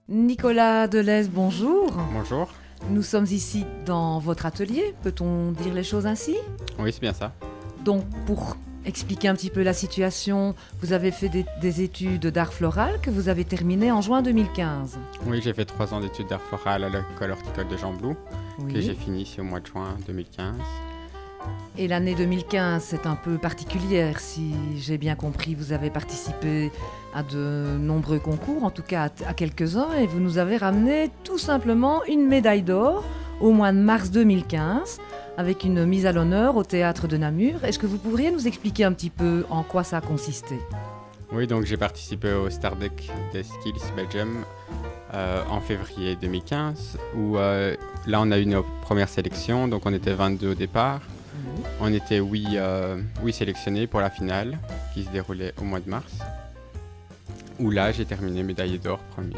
Nicolas Delez, bonjour. Bonjour. Nous sommes ici dans votre atelier, peut-on dire les choses ainsi? Oui, c'est bien ça. Donc, pour expliquer un petit peu la situation, vous avez fait des études d'art floral que vous avez terminées en juin 2015. Oui, j'ai fait 3 ans d'études d'art floral à l'école horticole de Gembloux, que j'ai fini ici au mois de juin 2015. Et l'année 2015, c'est un peu particulière, si j'ai bien compris. Vous avez participé à de nombreux concours, en tout cas à quelques-uns, et vous nous avez ramené tout simplement une médaille d'or au mois de mars 2015, avec une mise à l'honneur au théâtre de Namur. Est-ce que vous pourriez nous expliquer un petit peu en quoi ça a consisté? Oui, donc j'ai participé au Stardeck des Skills Belgium en février 2015, où là on a eu nos premières sélections, donc on était 22 au départ. On était 8 sélectionnés pour la finale qui se déroulait au mois de mars, où là j'ai terminé médaillé d'or premier,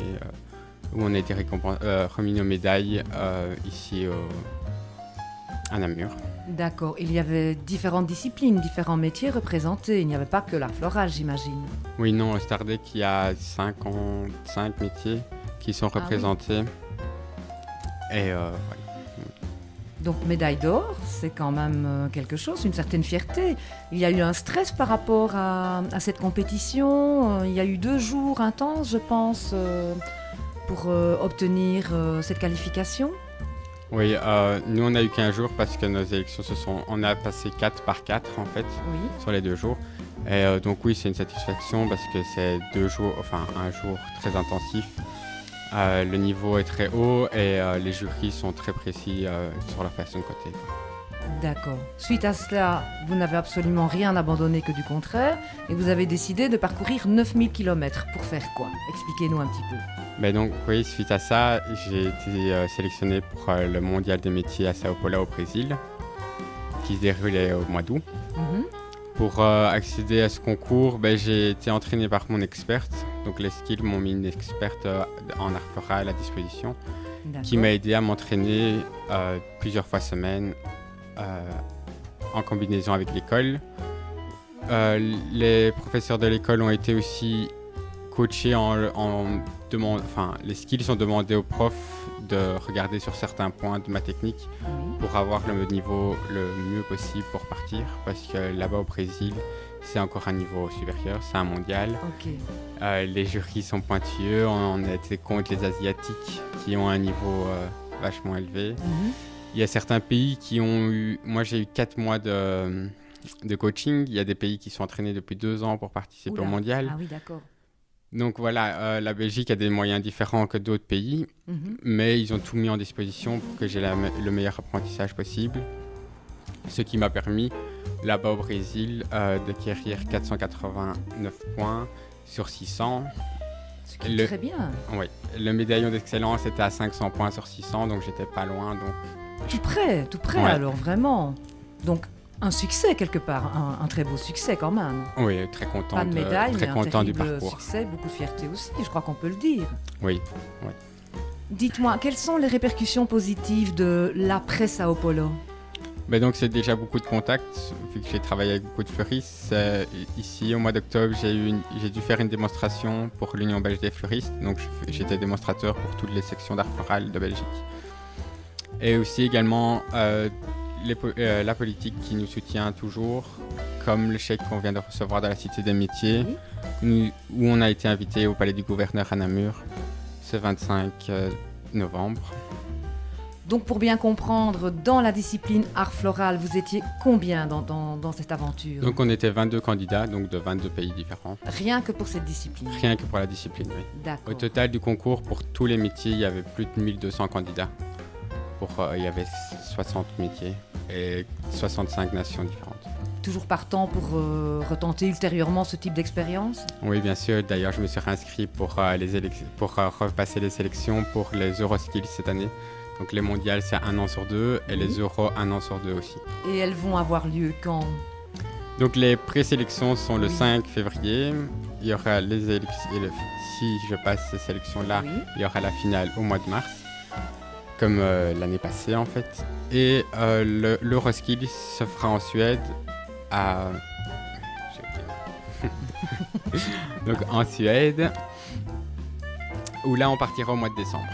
où on a été remis nos médailles ici à Namur. D'accord, il y avait différentes disciplines, différents métiers représentés, il n'y avait pas que l'art floral, j'imagine. Oui, non, au Stardeck, il y a 55 métiers qui sont représentés. Et voilà. Donc médaille d'or, c'est quand même quelque chose, une certaine fierté. Il y a eu un stress par rapport à cette compétition. Il y a eu 2 jours intenses, je pense, pour obtenir cette qualification. Oui, nous on a eu qu'un jour parce que nos élections on a passé 4 par 4 en fait, sur les 2 jours. Et donc oui, c'est une satisfaction parce que c'est 2 jours, enfin un jour très intensif. Le niveau est très haut et les jurys sont très précis sur leur façon de coter. D'accord. Suite à cela, vous n'avez absolument rien abandonné que du contraire et vous avez décidé de parcourir 9000 km. Pour faire quoi? Expliquez-nous un petit peu. Ben donc oui, suite à ça, j'ai été sélectionné pour le mondial des métiers à Sao Paulo au Brésil, qui se déroulait au mois d'août. Pour accéder à ce concours, j'ai été entraîné par mon experte. Donc les skills m'ont mis une experte en art floral à disposition, qui m'a aidé à m'entraîner plusieurs fois semaine en combinaison avec l'école. Les professeurs de l'école ont été aussi coachés les skills ont demandé aux profs de regarder sur certains points de ma technique pour avoir le niveau le mieux possible pour partir, parce que là-bas au Brésil, c'est encore un niveau supérieur, c'est un mondial. Les jurys sont pointilleux, on a été contre les Asiatiques qui ont un niveau vachement élevé. Il y a certains pays qui ont eu... Moi, j'ai eu 4 mois de coaching. Il y a des pays qui sont entraînés depuis 2 ans pour participer au mondial. Ah oui, d'accord. Donc voilà, la Belgique a des moyens différents que d'autres pays, mais ils ont tout mis en disposition pour que j'ai le meilleur apprentissage possible. Ce qui m'a permis, là-bas au Brésil, d'acquérir 489 points sur 600. Ce qui est très bien. Oui, le médaillon d'excellence était à 500 points sur 600, donc j'étais pas loin. Tout près ouais. Alors vraiment. Donc un succès quelque part, un très beau succès quand même. Oui, très content, pas de médaille, très mais content un du terrible parcours. Succès, beaucoup de fierté aussi, je crois qu'on peut le dire. Oui. Dites-moi, quelles sont les répercussions positives de l'après Sao Paulo? Donc c'est déjà beaucoup de contacts, vu que j'ai travaillé avec beaucoup de fleuristes. Ici, au mois d'octobre, j'ai dû faire une démonstration pour l'Union belge des fleuristes. Donc j'étais démonstrateur pour toutes les sections d'art floral de Belgique. Et aussi également la politique qui nous soutient toujours, comme le chèque qu'on vient de recevoir de la Cité des métiers, où on a été invité au palais du gouverneur à Namur ce 25 novembre. Donc pour bien comprendre, dans la discipline art floral, vous étiez combien dans cette aventure? Donc on était 22 candidats, donc de 22 pays différents. Rien que pour cette discipline? Rien que pour la discipline, oui. D'accord. Au total du concours, pour tous les métiers, il y avait plus de 1200 candidats. Il y avait 60 métiers et 65 nations différentes. Toujours partant pour retenter ultérieurement ce type d'expérience? Oui, bien sûr. D'ailleurs, je me suis réinscrit pour repasser les sélections pour les Euroskills cette année. Donc les mondiales, c'est 1 an sur 2 et les Euros, 1 an sur 2 aussi. Et elles vont avoir lieu quand? Donc les présélections sont le 5 février. Il y aura si je passe ces sélections-là, il y aura la finale au mois de mars, comme l'année passée en fait. Et l'Euroskills se fera en Suède donc en Suède où là, on partira au mois de décembre.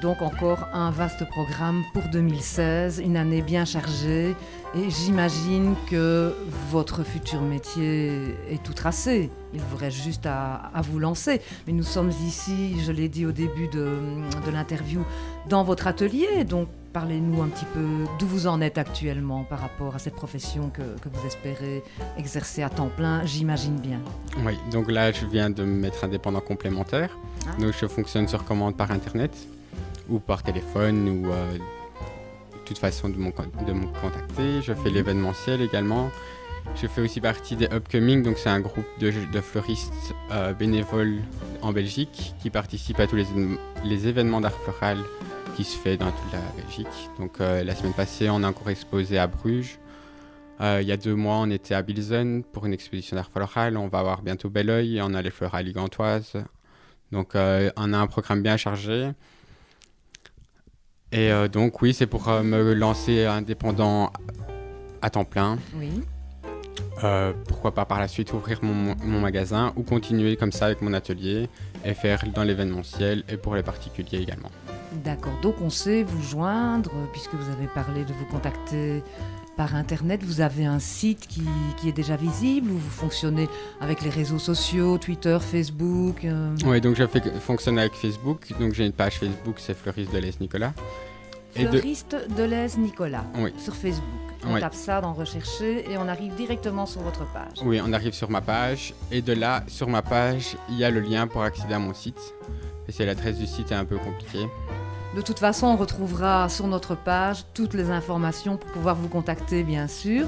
Donc encore un vaste programme pour 2016, une année bien chargée. Et j'imagine que votre futur métier est tout tracé. Il vous reste juste à vous lancer. Mais nous sommes ici, je l'ai dit au début de l'interview, dans votre atelier. Donc parlez-nous un petit peu d'où vous en êtes actuellement par rapport à cette profession que vous espérez exercer à temps plein, j'imagine bien. Oui, donc là, je viens de me mettre indépendant complémentaire. Donc je fonctionne sur commande par Internet ou par téléphone ou de toute façon de me contacter. Je fais l'événementiel également. Je fais aussi partie des Upcoming, donc c'est un groupe de fleuristes bénévoles en Belgique qui participent à tous les événements d'art floral qui se fait dans toute la Belgique. Donc la semaine passée, on a encore exposé à Bruges. Il y a 2 mois, on était à Bilzen pour une exposition d'art floral. On va avoir bientôt Belleuil et on a les Florales Gantoises. Donc on a un programme bien chargé. Et donc oui, c'est pour me lancer indépendant à temps plein. Oui. Pourquoi pas par la suite ouvrir mon magasin ou continuer comme ça avec mon atelier et faire dans l'événementiel et pour les particuliers également. D'accord, donc on sait vous joindre, puisque vous avez parlé de vous contacter par Internet. Vous avez un site qui est déjà visible ou vous fonctionnez avec les réseaux sociaux, Twitter, Facebook Oui, donc je fonctionne avec Facebook. Donc j'ai une page Facebook, c'est Fleuriste Delez Nicolas. Fleuriste Delez Nicolas, oui. Sur Facebook. On tape ça dans Rechercher et on arrive directement sur votre page. Oui, on arrive sur ma page et de là, sur ma page, il y a le lien pour accéder à mon site. Et c'est l'adresse du site est un peu compliquée. De toute façon, on retrouvera sur notre page toutes les informations pour pouvoir vous contacter, bien sûr.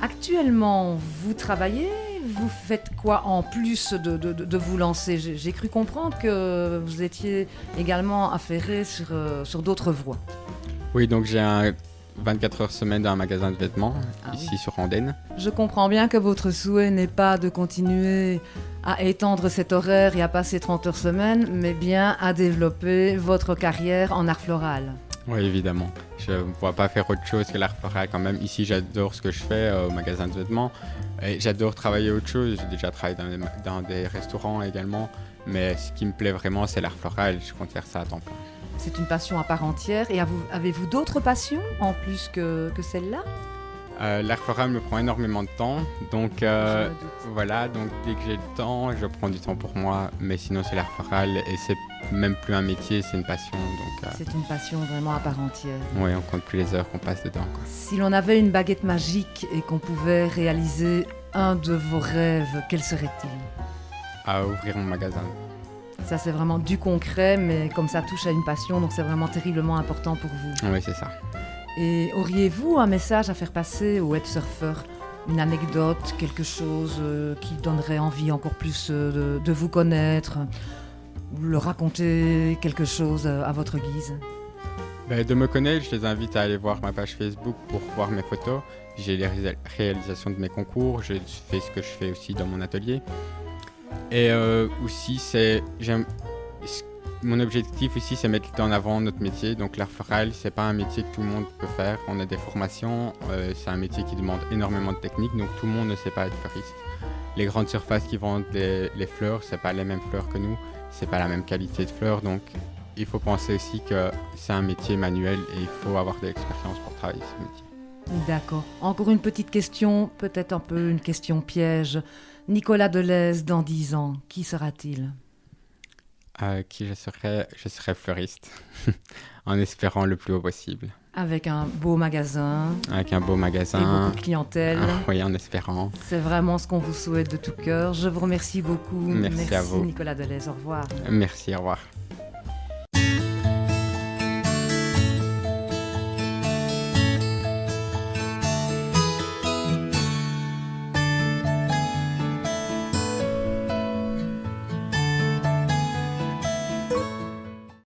Actuellement, vous travaillez, vous faites quoi en plus de vous lancer ? J'ai cru comprendre que vous étiez également affairé sur d'autres voies. Oui, donc j'ai un 24 heures semaine dans un magasin de vêtements, ici sur Andenne. Je comprends bien que votre souhait n'est pas de continuer à étendre cet horaire et à passer 30 heures semaine, mais bien à développer votre carrière en art floral. Oui, évidemment. Je ne vois pas faire autre chose que l'art floral quand même. Ici, j'adore ce que je fais au magasin de vêtements. Et j'adore travailler autre chose. J'ai déjà travaillé dans des restaurants également. Mais ce qui me plaît vraiment, c'est l'art floral. Je compte faire ça à temps plein. C'est une passion à part entière. Et avez-vous d'autres passions en plus que celle-là ? L'art floral me prend énormément de temps, donc voilà, donc dès que j'ai le temps, je prends du temps pour moi, mais sinon c'est l'art floral et c'est même plus un métier, c'est une passion. Donc, c'est une passion vraiment à part entière. Oui, on compte plus les heures qu'on passe dedans, quoi. Si l'on avait une baguette magique et qu'on pouvait réaliser un de vos rêves, quel serait-il ? À ouvrir mon magasin. Ça c'est vraiment du concret, mais comme ça touche à une passion, donc c'est vraiment terriblement important pour vous. Oui, c'est ça. Et auriez-vous un message à faire passer aux websurfeurs ? Une anecdote, quelque chose qui donnerait envie encore plus de vous connaître ? Ou leur raconter quelque chose à votre guise ? De me connaître, je les invite à aller voir ma page Facebook pour voir mes photos. J'ai les réalisations de mes concours, je fais ce que je fais aussi dans mon atelier. Et aussi, mon objectif aussi, c'est mettre en avant notre métier. Donc l'art floral, c'est pas un métier que tout le monde peut faire. On a des formations, c'est un métier qui demande énormément de technique, donc tout le monde ne sait pas être fleuriste. Les grandes surfaces qui vendent les fleurs, c'est pas les mêmes fleurs que nous, c'est pas la même qualité de fleurs, donc il faut penser aussi que c'est un métier manuel et il faut avoir de l'expérience pour travailler ce métier. D'accord. Encore une petite question, peut-être un peu une question piège. Nicolas Delez, dans 10 ans, qui sera-t-il ? Qui je serais fleuriste, en espérant le plus haut possible. Avec un beau magasin. Avec un beau magasin. Et beaucoup de clientèle. Oui, en espérant. C'est vraiment ce qu'on vous souhaite de tout cœur. Je vous remercie beaucoup. Merci à vous. Nicolas Delez, au revoir. Merci, au revoir.